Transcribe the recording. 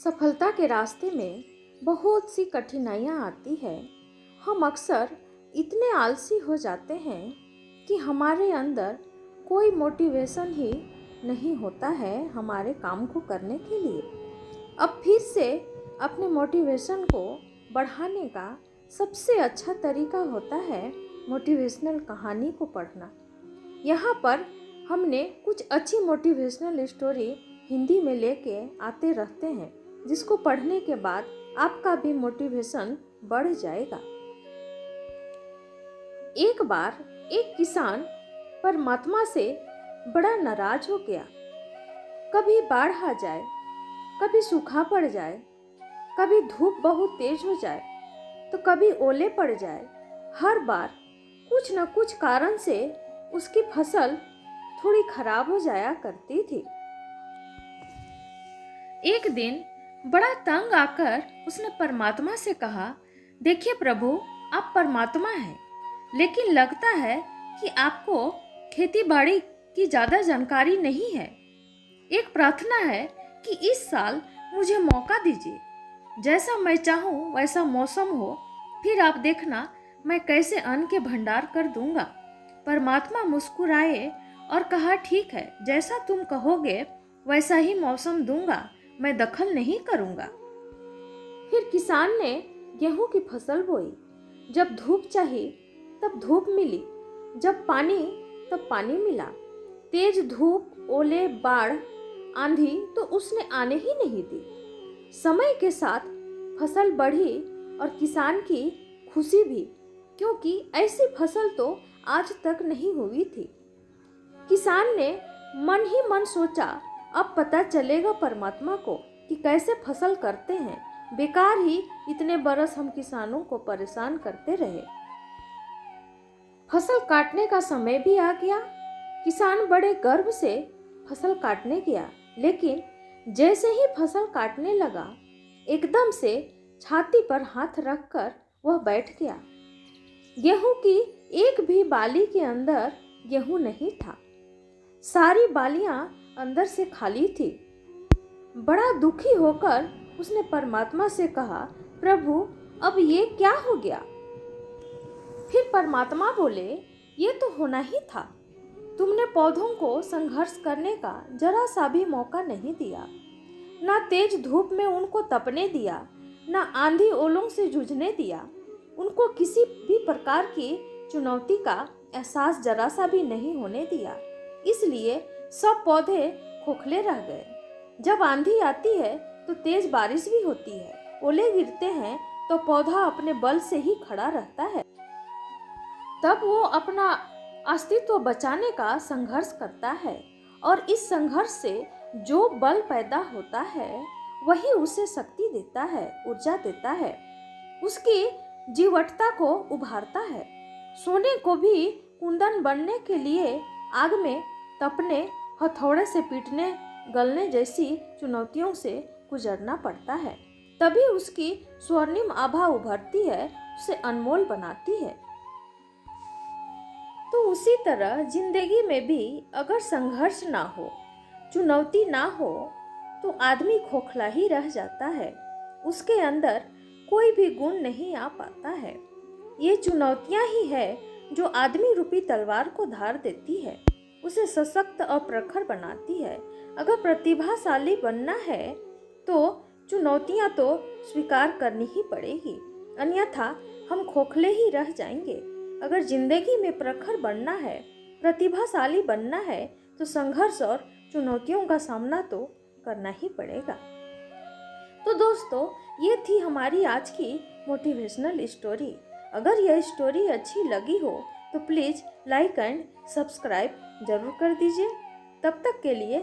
सफलता के रास्ते में बहुत सी कठिनाइयाँ आती है। हम अक्सर इतने आलसी हो जाते हैं कि हमारे अंदर कोई मोटिवेशन ही नहीं होता है हमारे काम को करने के लिए। अब फिर से अपने मोटिवेशन को बढ़ाने का सबसे अच्छा तरीका होता है मोटिवेशनल कहानी को पढ़ना। यहाँ पर हमने कुछ अच्छी मोटिवेशनल स्टोरी हिंदी में लेके आते रहते हैं, जिसको पढ़ने के बाद आपका भी मोटिवेशन बढ़ जाएगा। एक बार एक किसान परमात्मा से बड़ा नाराज हो गया। कभी बाढ़ आ जाए, कभी सूखा पड़ जाए, कभी धूप बहुत तेज हो जाए, तो कभी ओले पड़ जाए। हर बार कुछ न कुछ कारण से उसकी फसल थोड़ी खराब हो जाया करती थी। एक दिन बड़ा तंग आकर उसने परमात्मा से कहा, देखिए प्रभु, आप परमात्मा हैं, लेकिन लगता है कि आपको खेती बाड़ी की ज़्यादा जानकारी नहीं है। एक प्रार्थना है कि इस साल मुझे मौका दीजिए, जैसा मैं चाहूँ वैसा मौसम हो, फिर आप देखना मैं कैसे अन्न के भंडार कर दूंगा। परमात्मा मुस्कुराए और कहा, ठीक है, जैसा तुम कहोगे वैसा ही मौसम दूंगा, मैं दखल नहीं करूंगा। फिर किसान ने गेहूं की फसल बोई। जब धूप चाहिए तब धूप मिली, जब पानी तब पानी मिला। तेज धूप, ओले, बाढ़, आंधी तो उसने आने ही नहीं दी। समय के साथ फसल बढ़ी और किसान की खुशी भी, क्योंकि ऐसी फसल तो आज तक नहीं हुई थी। किसान ने मन ही मन सोचा, अब पता चलेगा परमात्मा को कि कैसे फसल करते हैं। बेकार ही इतने बरस हम किसानों को परेशान करते रहे। फसल काटने का समय भी आ गया। किसान बड़े गर्व से फसल काटने गया, लेकिन जैसे ही फसल काटने लगा, एकदम से छाती पर हाथ रखकर वह बैठ गया। गेहूं की एक भी बाली के अंदर गेहूं नहीं था। सारी बालियां अंदर से खाली थी। बड़ा दुखी होकर उसने परमात्मा से कहा, प्रभु, अब ये क्या हो गया? फिर परमात्मा बोले, ये तो होना ही था। तुमने पौधों को संघर्ष करने का जरा सा भी मौका नहीं दिया। ना तेज धूप में उनको तपने दिया, ना आंधी ओलों से जूझने दिया। उनको किसी भी प्रकार की चुनौती का एहसास जरा सा भी नहीं होने दिया। इसलिए सब पौधे खोखले रह गए। जब आंधी आती है तो तेज बारिश भी होती है, ओले गिरते हैं तो पौधा अपने बल से ही खड़ा रहता है। तब वो अपना अस्तित्व बचाने का संघर्ष करता है, और इस संघर्ष से जो बल पैदा होता है वही उसे शक्ति देता है, ऊर्जा देता है, उसकी जीवटता को उभारता है। सोने को भी कुंदन बनने के लिए आग में तपने, हथौड़े से पीटने, गलने जैसी चुनौतियों से गुजरना पड़ता है, तभी उसकी स्वर्णिम आभा उभरती है, उसे अनमोल बनाती है। तो उसी तरह जिंदगी में भी अगर संघर्ष ना हो, चुनौती ना हो, तो आदमी खोखला ही रह जाता है। उसके अंदर कोई भी गुण नहीं आ पाता है। ये चुनौतियां ही है जो आदमी रूपी तलवार को धार देती है, उसे सशक्त और प्रखर बनाती है। अगर प्रतिभाशाली बनना है तो चुनौतियां तो स्वीकार करनी ही पड़ेगी, अन्यथा हम खोखले ही रह जाएंगे। अगर जिंदगी में प्रखर बनना है, प्रतिभाशाली बनना है, तो संघर्ष और चुनौतियों का सामना तो करना ही पड़ेगा। तो दोस्तों, ये थी हमारी आज की मोटिवेशनल स्टोरी। अगर यह स्टोरी अच्छी लगी हो तो प्लीज़ लाइक एंड सब्सक्राइब जरूर कर दीजिए। तब तक के लिए